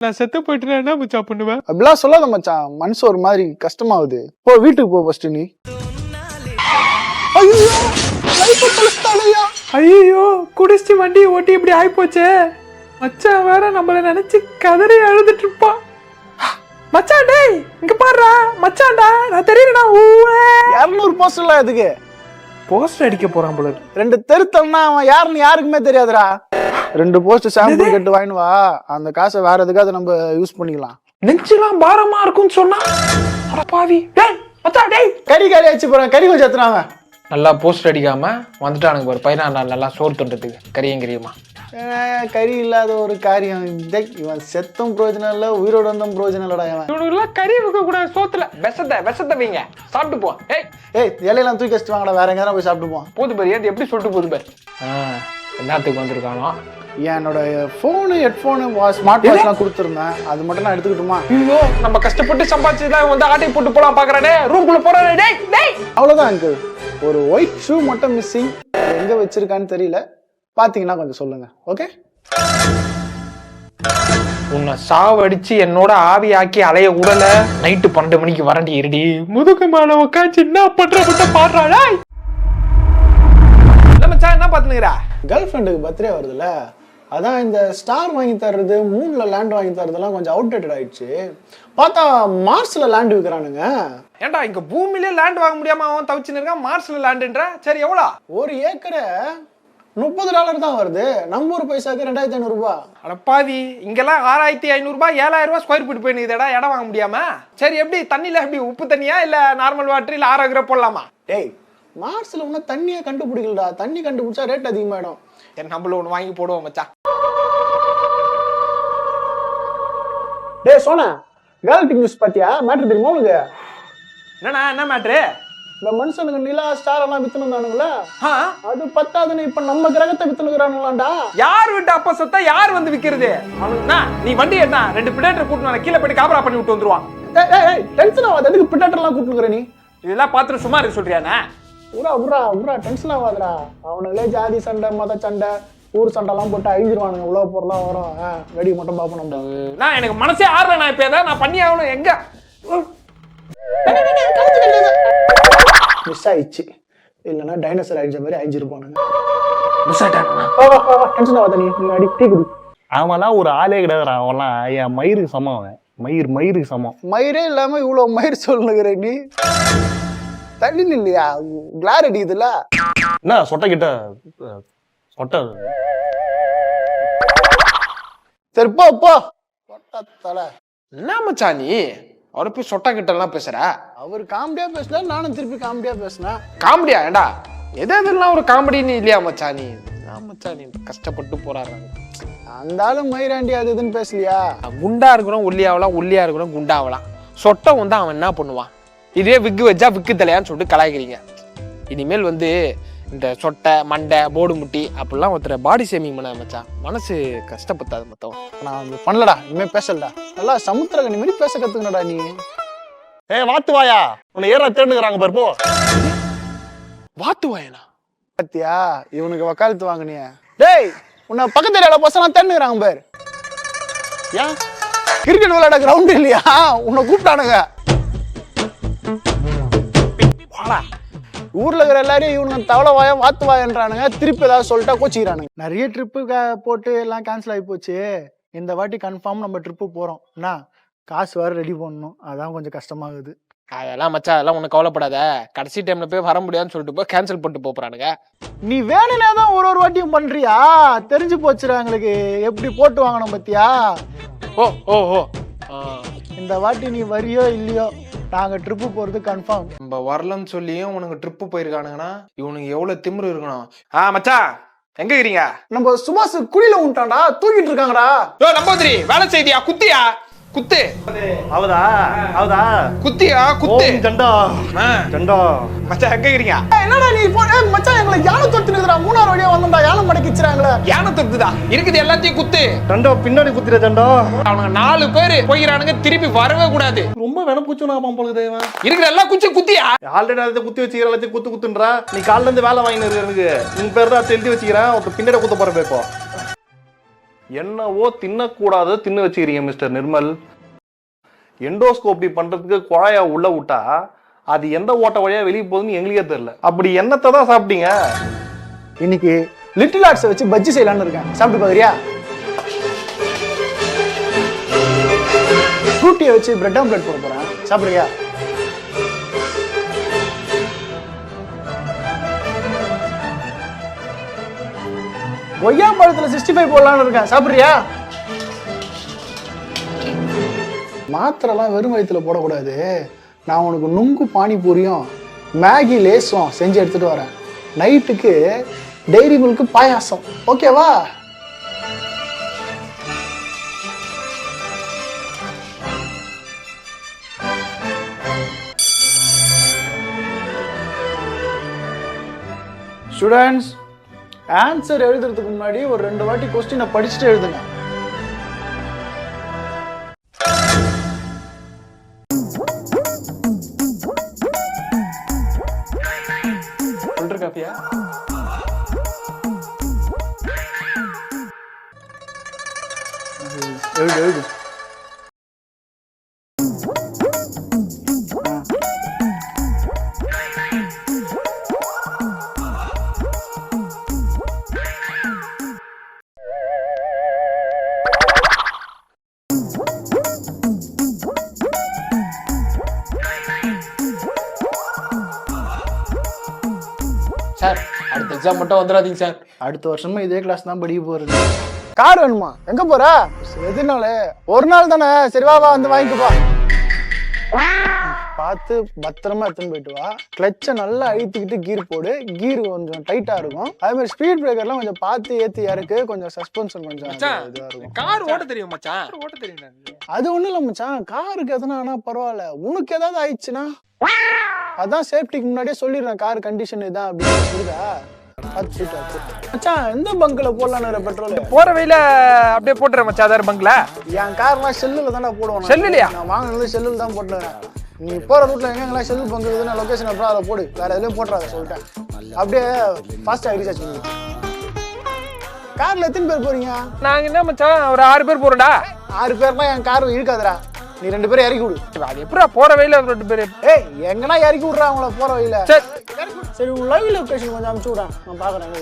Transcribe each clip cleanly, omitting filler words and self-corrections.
நான் செத்து போயிட்டு என்ன மச்சான் பண்ணுவேன்? அப்படிலாம் சொல்லாத மச்சான், மனசு ஒரு மாதிரி கஷ்டமாகுது. போ வீட்டுக்கு போ ஃபர்ஸ்ட் நீ. ஐயோ குடிச்சு வண்டி ஓட்டி இப்படி ஆயிப்போச்சே. மச்சான் வேற நம்மள நினைச்சு கதறி அழுதுட்டு இருப்பான். மச்சான் டேய் இங்க பாருடா மச்சான்டா, நான் தெரியுறேனா 200 போஸ்டர்லாம் எதுக்கு? போஸ்டர் அடிக்க போறான் போல. 2 தெருத்தம்னா அவன் யாருன்னு யாருக்குமே தெரியாதுடா. 2 போஸ்டர் சாம்பிள் கட்டு வாங்கினு வா, அந்த காசை வேற எதுக்காவது நம்ம யூஸ் பண்ணிக்கலாம். நெஞ்செல்லாம் பாரமா இருக்கும்னு சொன்னா அட பாவி. டேய் மச்சான் டேய் கறி ஆச்சு போறேன், கறி கொஞ்சம் எத்துறாங்க. நல்லா போஸ்டர் அடிக்காம வந்துட்டானுங்க ஒரு 14 நாள் நல்லா சோறு தொண்டதுக்கு கறியங்கிரியுமா. கறி இல்லாத ஒரு காரியம். இவன் செத்தும் பிரயோஜனம் இல்ல, உயிரோட வந்தும் பிரயோஜனம் இல்லடா. இவனுக்குலாம் கறி வைக்க கூடாது சோத்துல. விஷத்தை வைங்க சாப்பிட்டு போ. ஏய் இலையெல்லாம் தூக்கி வச்சுட்டு வாங்கடா, வேற எங்கேயாவது போய் சாப்பிட்டு போவோம். போது பாரு ஏது எப்படி சொல்லிட்டு போது பாரு. என்னத்துக்கு வந்திருக்கானோ. என்னோட போனு ஹெட்போனு ஸ்மார்ட் வாட்ச்லாம் கொடுத்துருந்தேன், அது மட்டும் நான் எடுத்துக்கிட்டுமா? ஐயோ நம்ம கஷ்டப்பட்டு சம்பாதிச்சுதான் வந்து ஆட்டை போட்டு போலாம் பாக்குறானே. ரூம்குள்ள போறானே. டேய் டேய் அவ்வளவுதான் அங்கிள். ஒரு ஒயிட் ஷூ மட்டும் மிஸ்ஸிங், எங்க வச்சிருக்கான்னு தெரியல, பாத்தீங்கன்னா கொஞ்சம் சொல்லுங்க. ஓகே, உன்னை சாவடிச்சு என்னோட ஆவி ஆக்கி அலைய உடல. நைட்டு 12 மணிக்கு வரண்டி இருடி முதுகு மேல உட்காந்து என்ன பண்ற பாடுறாடா. மச்சான் என்ன பாத்துனுங்கறா? கேர்ள் ஃப்ரெண்டுக்கு பர்த்டே வருதுல்ல, அதான் இந்த ஸ்டார் வாங்கி தர்றது, மூன்ல லேண்ட் வாங்கி தரதெல்லாம் கொஞ்சம் அவுடேட்டட் ஆயிடுச்சு. பார்த்தா மார்ஸ்ல லேண்ட் விற்கிறானுங்க. ஏன்டா இங்க பூமியிலே லேண்ட் வாங்க முடியாம அவன் தவிச்சுன்னு இருக்கான், மார்ஸ்ல லேண்டுன்ற. சரி எவ்வளோ? 1 ஏக்கரை $30 தான் வருது. நம்ம ஒரு பைசாக்கு 2500 ரூபாய். அட பாவி, இங்கெல்லாம் 6500 ரூபாய் 7000 ரூபாய் ஸ்கொயர் ஃபீட் போயிடுதா இடம் வாங்க முடியாம. சரி எப்படி தண்ணியில எப்படி உப்பு தண்ணியா இல்ல நார்மல் வாட்டர் இல்ல ஆரோக்கிய போடலாமா? டேய் மார்ஸ்ல ஒன்னும் தண்ணியை கண்டுபிடிக்கலடா, தண்ணி கண்டுபிடிச்சா ரேட் அதிகமாயிடும். நம்மள ஒண்ணு வாங்கி போடுவோம் மச்சான். டேய் சோனா, கேலக்டிக் நியூஸ் பாத்தியா? மேட்டர் தெரியுமா உங்களுக்கு? என்னண்ணா என்ன மேட்ரு? இந்த மனுஷனுக்கு நிலா ஸ்டார் எல்லாம் வித்துனுந்தானுங்களா, அது பத்தாதுன்னு இப்ப நம்ம கிரகத்தை வித்துனுக்குறானுங்களாண்டா. யார் விட்டு அப்ப சொத்தா யார் வந்து விக்கிறது? அவனுக்குனா நீ வண்டி என்ன 2 பிடேட்டர் கூட்டிட்டு கீழே போயிட்டு காபரா பண்ணி விட்டு வந்துருவான். டென்ஷன் ஆகாத, எதுக்கு பிடேட்டர் எல்லாம் கூப்பிட்டுக்கிற நீ? இதெல்லாம் பாத்துட்டு சும்மா இருக்க சொல்றியாண்ணா? உரா டென்ஷன் ஆகாதடா. அவனுங்களே ஜாதி சண்டை மத சண்டை ஊர் சண்டை எல்லாம் போட்டு அழிஞ்சிருவானுங்க. உழவு பொருளாம் வரும், வெடி மட்டும் பாப்போம். நான் எனக்கு மனசே ஆறல. நான் இப்ப ஏதாவது நான் பண்ணி ஆகணும். எங்க மிஸ் ஆயிடுச்சு, இல்லைன்னா டைனோசர் அழிஞ்ச மாதிரி அழிஞ்சிருப்பானுங்க. மிஸ் ஆயிட்டானுங்க. டென்ஷன் ஆகாத நீ, அடி டீ குடி. அவன்லாம் ஒரு ஆளே கிடையாதுடா. அவன்லாம் என் மயிருக்கு சமம். அவன் மயிருக்கு சமம். மயிரே இல்லாம இவ்வளவு மயிர் சொல்லுகிற நீ. தண்ணி இல்லையா? கிளார் அடிக்குதுல்ல. என்ன சொட்டை கிட்ட சொட்டை? சரி போ போ. என்ன மச்சான் நீ அவரை போய் சொட்டா கிட்ட எல்லாம் பேசுற? அவர் காமெடியா பேசல, நானும் திருப்பி காமெடியா பேசினேன். காமெடியா? ஏண்டா எதெல்லாம் ஒரு காமெடின்னு இல்லையா மச்சான் நீ? மச்சான் நீ கஷ்டப்பட்டு போறாரு. அந்த ஆளும் மயிராண்டி அது இதுன்னு பேசலையா? குண்டா இருக்கிறோம் ஒல்லியாவலாம், ஒல்லியா இருக்கிறோம் குண்டாவலாம். சொட்டை வந்து அவன் என்ன பண்ணுவான்? இதே விக்கு வச்சா விக்கு தலையான்னு சொல்லிட்டு கலாய்க்கிறீங்க. இனிமேல் வந்து இந்த சொட்டை மண்டை போடு முட்டி அப்படிலாம் ஒருத்தர பாடி ஷேமிங் பண்ண மச்சான். மனசு கஷ்டப்பட்டாது மொத்தம். நான் பண்ணலடா, இனிமே பேசலடா. நல்லா சமுத்திரகனி மாதிரி பேச கத்துக்கணும்டா நீ. வாத்து வாயா, உன்னை ஏறா தேடுங்கிறாங்க பாரு. போ வாத்து வாயனா? பாத்தியா இவனுக்கு வக்காலத்து வாங்கினிய? டேய் உன்னை பக்கத்து ஏரியால பசங்க தேடுங்கிறாங்க பாரு. ஏன் கிரிக்கெட் விளையாட கிரவுண்ட் இல்லையா? உன்னை கூப்பிட்டானுங்க. ஊர்ல இருக்கிற எல்லாரையும் இவனுங்க தவளை வாயா வாத்து வாயன்றானுங்க. திருப்பி ஏதாவது சொல்லிட்டா கோச்சிக்கிறானுங்க. நிறைய ட்ரிப்பு போட்டு எல்லாம் கேன்சல் ஆகி போச்சு. இந்த வாட்டி கன்ஃபார்ம் நம்ம ட்ரிப்பு போறோம். என்ன காசு வேற ரெடி பண்ணணும், அதான் கொஞ்சம் கஷ்டமாகுது. அதெல்லாம் மச்சா அதெல்லாம் ஒன்னும் கவலைப்படாத. கடைசி டைம்ல போய் வர முடியாதுன்னு சொல்லிட்டு போய் கேன்சல் பண்ணிட்டு போறானுங்க. நீ வேணும்னே தான் ஒரு வாட்டியும் பண்றியா? தெரிஞ்சு போச்சுடா எங்களுக்கு எப்படி போட்டு வாங்கணும் பத்தியா? ஓ ஓ ஓ இந்த வாட்டி நீ வரியோ இல்லையோ, நாங்க ட்ரிப்பு போறது கன்ஃபார்ம். நம்ம வரலன்னு சொல்லியும் உனக்கு ட்ரிப்பு போயிருக்கானுங்கன்னா இவனுக்கு எவ்வளவு திமிரு இருக்கணும். மச்சா எங்க இருக்கீங்க? நம்ம சுபாஷ் குழியில விட்டான்டா, தூக்கிட்டு இருக்காங்கடா. நம்பூதிரி வேலை செய்தியா? குத்தியா? குத்து. அவதா குத்தியா? குத்து. ஜண்டா ஜண்டா. மச்சான் எங்க இருக்கீங்க? என்னடா நீ மச்சான் எங்களை யானை தொட்டுனுக்குறா. 3ஆவது வழியா வந்தா யானை மடக்கிச்சுறாங்களே. யானை தொட்டுதா? இருக்குது எல்லாத்தையும் குத்து. ஜண்டா பின்னாடி குத்திர ஜண்டா. அவனுங்க 4 பேரு போயிறானுங்க, திருப்பி வரவே கூடாது. ரொம்ப வேணா பூச்சு நான் போல தேவன் இருக்கிற எல்லாம் குச்சி குத்தியா? ஆல்ரெடி அதை குத்தி வச்சுக்கிற எல்லாத்தையும் குத்துன்றா. நீ காலில இருந்து வேலை வாங்கினு இருக்கு. எனக்கு உன் பேர் தான் தெரிஞ்சு வச்சுக்கிறேன். பின்னாடி குத்த போற பேப்போ. என்னவோ தின்னக்கூடாத தின்னு வச்சுக்கிறீங்க மிஸ்டர் நிர்மல். எண்டோஸ்கோபி பண்றதுக்கு குழாயா உள்ள விட்டா அது எந்த ஓட்ட வழியா வெளியே போகுதுன்னு எங்களுக்கே தெரியல. அப்படி என்னத்தை தான் சாப்பிட்டீங்க? இன்னைக்கு லிட்டில் ஆர்ட்ஸை வச்சு பஜ்ஜி செய்யலான்னு இருக்கேன், சாப்பிட்டு பாக்குறியா? ஃப்ரூட்டியை வச்சு பிரெட் ஆம்லெட் போட போறேன், சாப்பிடுறியா? கொய்யா பழத்துல 65 போடலான்னு இருக்கேன், சாப்பிடுறியா? மாத்திரைலாம் வெறும் வயிற்றுல போடக்கூடாது. நான் உனக்கு நுங்கு பானிபூரியும் மேகி லேஸும் செஞ்சு எடுத்துட்டு வரேன். நைட்டுக்கு டைரி மில்க் பாயாசம், ஓகேவா? ஸ்டூடெண்ட்ஸ், ஆன்சர் எழுதுறதுக்கு முன்னாடி ஒரு 2 வாட்டி கொஸ்டினை படிச்சுட்டு எழுதுங்க. காஃபியா? எழுது. சார், அடுத்த எக்ஸாம் மட்டும் வந்துடாதீங்க சார். அடுத்த வருஷமா இதே கிளாஸ் தான் படிக்க போறது. கார் வேணுமா? எங்க போற? எதுனால? ஒரு நாள் தானே, சரி வா வா வந்து வாங்கிட்டு வா. பார்த்து பத்திரமா எடுத்துன்னு போயிட்டு வா. கிளச்சை நல்லா அழுத்திக்கிட்டு கீர் போடு. கீர் கொஞ்சம் டைட்டா இருக்கும். அதே மாதிரி ஸ்பீட் பிரேக்கர்லாம் கொஞ்சம் பார்த்து ஏத்தி இறக்கு. கொஞ்சம் சஸ்பென்ஷன் கொஞ்சம் இதுவா இருக்கும். கார் ஓட்ட தெரியும் மச்சான். ஓட்ட தெரியும். அது ஒண்ணும் இல்ல மச்சான், காருக்கு எதுனா ஆனா பரவாயில்ல. உனக்கு ஏதாவது ஆயிடுச்சுன்னா அதான் சேஃப்டிக்கு முன்னாடியே சொல்லிடுறேன், கார் கண்டிஷன் இதான் அப்படின்னு. புரியுதா? மச்சான், எந்த பங்க்ல போடலான்னு பெட்ரோல் போற வழியில அப்படியே போட்டுறேன் மச்சான். அதாரு பங்க்ல என் கார்லாம் செல்லுல தானே போடுவான். செல்லுலையா? நான் வாங்கினது செல்லுல தான் போட்டுறேன். நீ போற ரூட்ல எங்கெல்லாம் செல்லு பங்கு இருக்குதுன்னு லொகேஷன் அப்புறம் அதை போடு. வேற எதுலயும் போட்டுறாத சொல்லிட்டேன். அப்படியே ஃபாஸ்டா ரீசார்ஜ் பண்ணி. கார்ல எத்தனை பேர் போறீங்க? நாங்க என்ன மச்சான் ஒரு 6 பேர் போறோம்டா. 6 பேர்னா என் கார் இழுக்காதடா. நீ 2 பேரும் இறக்கி விடு. அது எப்படா போற வழியில 2 பேர்? ஏய், எங்கனா இறக்கி விடுறா அவங்கள போற வழியில. சரி, உன் லைவ் லொகேஷன் கொஞ்சம் அனுப்பிச்சு விடுறேன், நான் பாக்குறேன்.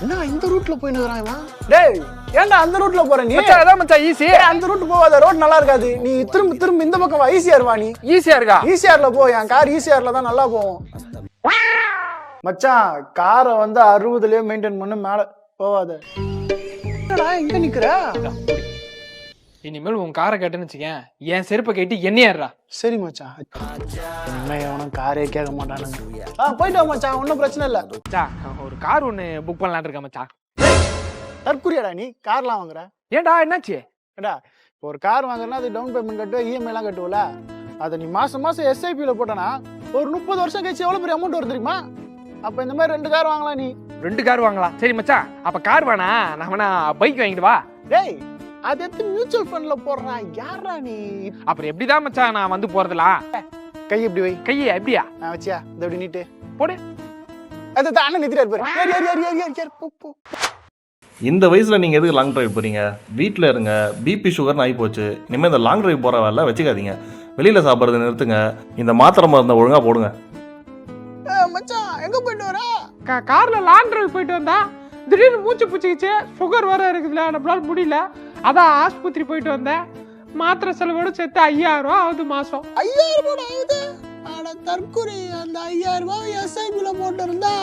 என்ன இந்த ரூட்ல போயினுறான் இவன்? டேய், ஏன்டா அந்த ரூட்ல போற நீ? மச்சான் அதான் மச்சான் ஈஸி. அந்த ரூட் போவாத, ரோட் நல்லா இருக்காது. நீ திரும்ப இந்த பக்கம் வா, ஈஸியார் வா. நீ ஈஸியா இருக்கா? ஈஸியார்ல போ. என் கார் ஈஸியார்ல தான் நல்லா போகும். மச்சான், காரை வந்து 60லயே மெயின்டைன் பண்ணு, மேல போவாத. என்னடா எங்க நிக்கிற? இனிமேல் உன் காரை கேட்டேன்னு வச்சுக்கேன், என் செருப்பை கேட்டு என்னையாடுறா. சரி மச்சான், இனிமே அவனும் காரே கேட்க மாட்டானுங்க. போயிட்டு வா மச்சான், ஒன்றும் பிரச்சனை இல்லை. ஒரு கார் ஒன்று புக் பண்ணலான்னு இருக்கேன் மச்சான். தற்குறியாடா நீ கார்லாம் வாங்குற? ஏன்டா என்னாச்சு? ஏடா, இப்போ ஒரு கார் வாங்குறனா அது டவுன் பேமெண்ட் கட்டுவ, இஎம்ஐலாம் கட்டுவல. அதை நீ மாசம் எஸ்ஐபியில் போட்டனா ஒரு 30 வருஷம் கழிச்சு எவ்வளோ பெரிய அமௌண்ட் வரும் தெரியுமா? அப்போ இந்த மாதிரி 2 கார் வாங்கலாம். நீ 2 கார் வாங்கலாம். சரி மச்சான், அப்போ கார் வேணா, நான் வேணா பைக் வாங்கிட்டு வா. டேய், அது எடுத்து மியூச்சுவல் ஃபண்ட்ல போடுறா. யாரா நீ? அப்புறம் எப்படிதான் மச்சான் நான் வந்து போறதுலாம்? கை எப்படி வை? கையை எப்படியா வச்சியா? இந்த எப்படி நீட்டு போடு. அது அண்ணன் நிறுத்திட்டு இருப்பாரு. இந்த வயசுல நீங்க எதுக்கு லாங் டிரைவ் போறீங்க? வீட்டில் இருங்க. பிபி சுகர்னு ஆகி போச்சு. இனிமேல் இந்த லாங் டிரைவ் போற வேலை வச்சுக்காதீங்க. வெளியில சாப்பிட்றது நிறுத்துங்க. இந்த மாத்திரை மருந்தை ஒழுங்கா போடுங்க. மச்சான், எங்க போயிட்டு வர? கார்ல லாங் டிரைவ் போயிட்டு வந்தா திடீர்னு மூச்சு பிடிச்சிக்கிச்சு. சுகர் வர இருக்குதுல, நம்மளால முடியல. அதான் ஆஸ்பத்திரி போயிட்டு வந்தேன். மாத்திரை செலவோட சேர்த்து 5000 ரூபா ஆகுது மாசம். 5000 ரூபாய் ஆகுது? ஆனா தற்குறி, அந்த 5000 ரூபாய் எஸ்ஐபில போட்டு இருந்தா